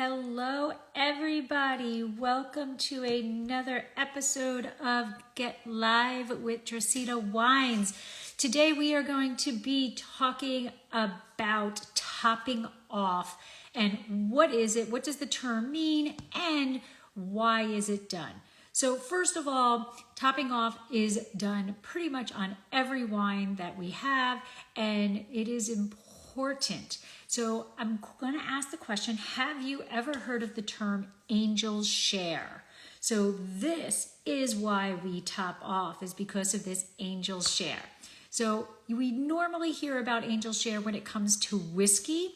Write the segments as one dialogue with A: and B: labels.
A: Hello, everybody. Welcome to another episode of Get Live with Dracaena Wines. Today we are going to be talking about topping off and what is it, what does the term mean, and why is it done? So first of all, topping off is done pretty much on every wine that we have, and it is important. So I'm going to ask the question, have you ever heard of the term angel's share? So this is why we top off, is because of this angel's share. So we normally hear about angel's share when it comes to whiskey,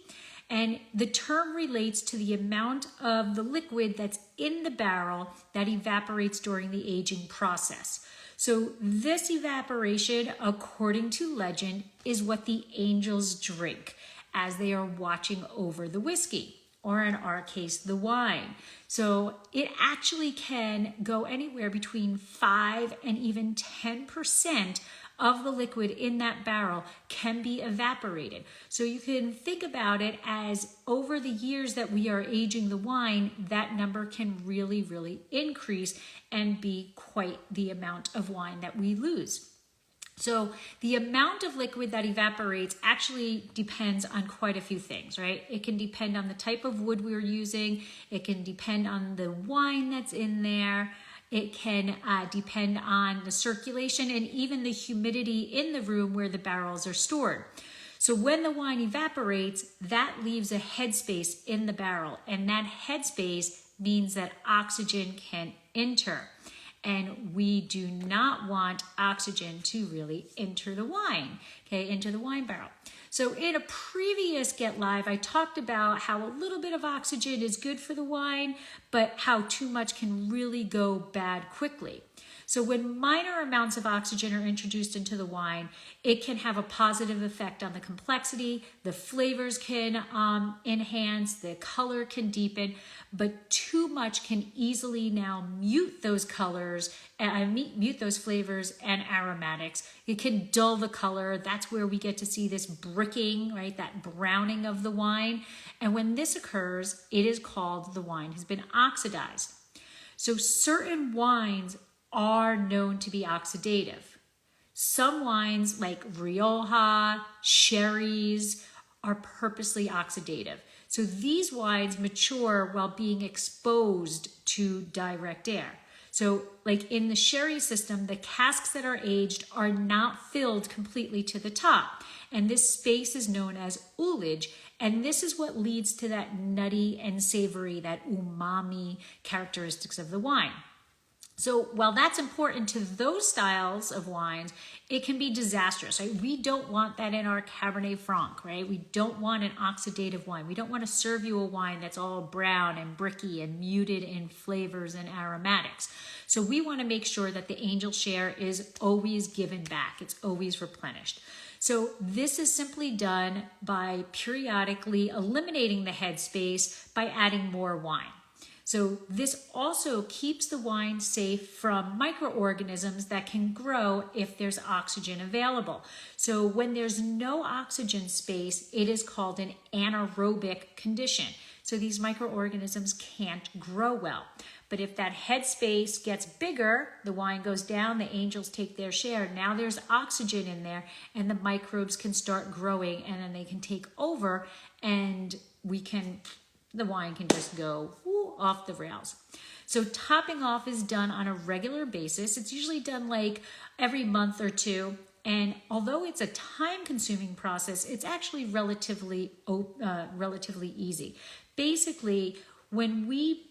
A: and the term relates to the amount of the liquid that's in the barrel that evaporates during the aging process. So this evaporation, according to legend, is what the angels drink as they are watching over the whiskey, or in our case, the wine. So it actually can go anywhere between 5 and even 10% of the liquid in that barrel can be evaporated. So you can think about it as over the years that we are aging the wine, that number can really increase and be quite the amount of wine that we lose. So the amount of liquid that evaporates actually depends on quite a few things, right? It can depend on the type of wood we're using. It can depend on the wine that's in there. It can depend on the circulation and even the humidity in the room where the barrels are stored. So when the wine evaporates, that leaves a headspace in the barrel, and that headspace means that oxygen can enter. And we do not want oxygen to really enter the wine, into the wine barrel. So in a previous Get Live, I talked about how a little bit of oxygen is good for the wine, but how too much can really go bad quickly. So when minor amounts of oxygen are introduced into the wine, it can have a positive effect on the complexity, the flavors can enhance, the color can deepen, but too much can easily now mute those colors, mute those flavors and aromatics. It can dull the color. That's where we get to see this bricking, right? That browning of the wine. And when this occurs, it is called the wine has been oxidized. So certain wines are known to be oxidative. Some wines like Rioja, sherries are purposely oxidative. So these wines mature while being exposed to direct air. So like in the sherry system, the casks that are aged are not filled completely to the top. And this space is known as ullage. And this is what leads to that nutty and savory, that umami characteristics of the wine. So while that's important to those styles of wines, it can be disastrous, right? We don't want that in our Cabernet Franc, right? We don't want an oxidative wine. We don't want to serve you a wine that's all brown and bricky and muted in flavors and aromatics. So we want to make sure that the angel share is always given back. It's always replenished. So this is simply done by periodically eliminating the headspace by adding more wine. So this also keeps the wine safe from microorganisms that can grow if there's oxygen available. So when there's no oxygen space, it is called an anaerobic condition. So these microorganisms can't grow well. But if that headspace gets bigger, the wine goes down, the angels take their share. Now there's oxygen in there and the microbes can start growing, and then they can take over, and the wine can just go off the rails. So topping off is done on a regular basis. It's usually done like every month or two. And although it's a time-consuming process, it's actually relatively easy. Basically, when we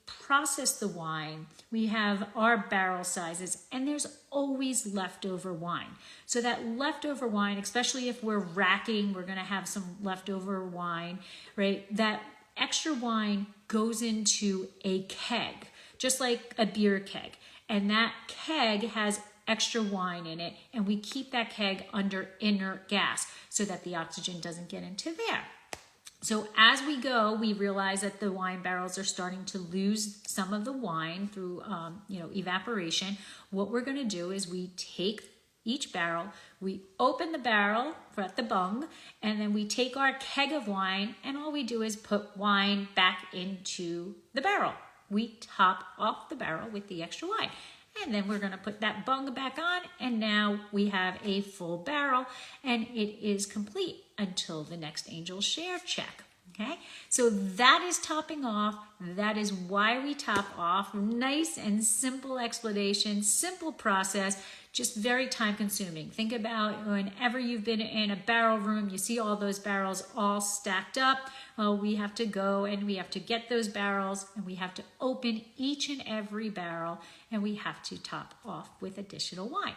A: process the wine, we have our barrel sizes, and there's always leftover wine. So that leftover wine, especially if we're racking, we're going to have some leftover wine, right? That extra wine goes into a keg, just like a beer keg. And that keg has extra wine in it, and we keep that keg under inert gas so that the oxygen doesn't get into there. So as we go, we realize that the wine barrels are starting to lose some of the wine through evaporation. What we're going to do is we take each barrel. We open the barrel at the bung, and then we take our keg of wine, and all we do is put wine back into the barrel. We top off the barrel with the extra wine. And then we're going to put that bung back on, and now we have a full barrel, and it is complete until the next angel share check. Okay, so that is topping off. That is why we top off. Nice and simple explanation, simple process, just very time consuming. Think about whenever you've been in a barrel room, you see all those barrels all stacked up. Well, we have to go and we have to get those barrels, and we have to open each and every barrel, and we have to top off with additional wine.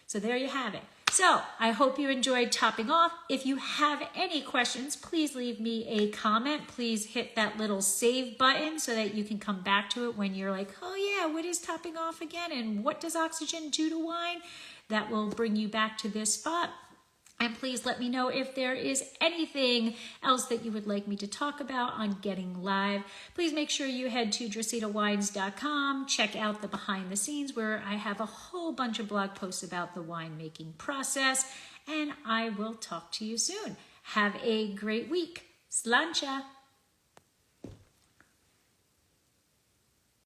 A: So there you have it. So I hope you enjoyed topping off. If you have any questions, please leave me a comment. Please hit that little save button so that you can come back to it when you're like, oh yeah, what is topping off again? And what does oxygen do to wine? That will bring you back to this spot. And please let me know if there is anything else that you would like me to talk about on Getting Live. Please make sure you head to dracaenawines.com. Check out the behind the scenes where I have a whole bunch of blog posts about the winemaking process. And I will talk to you soon. Have a great week. Slancha.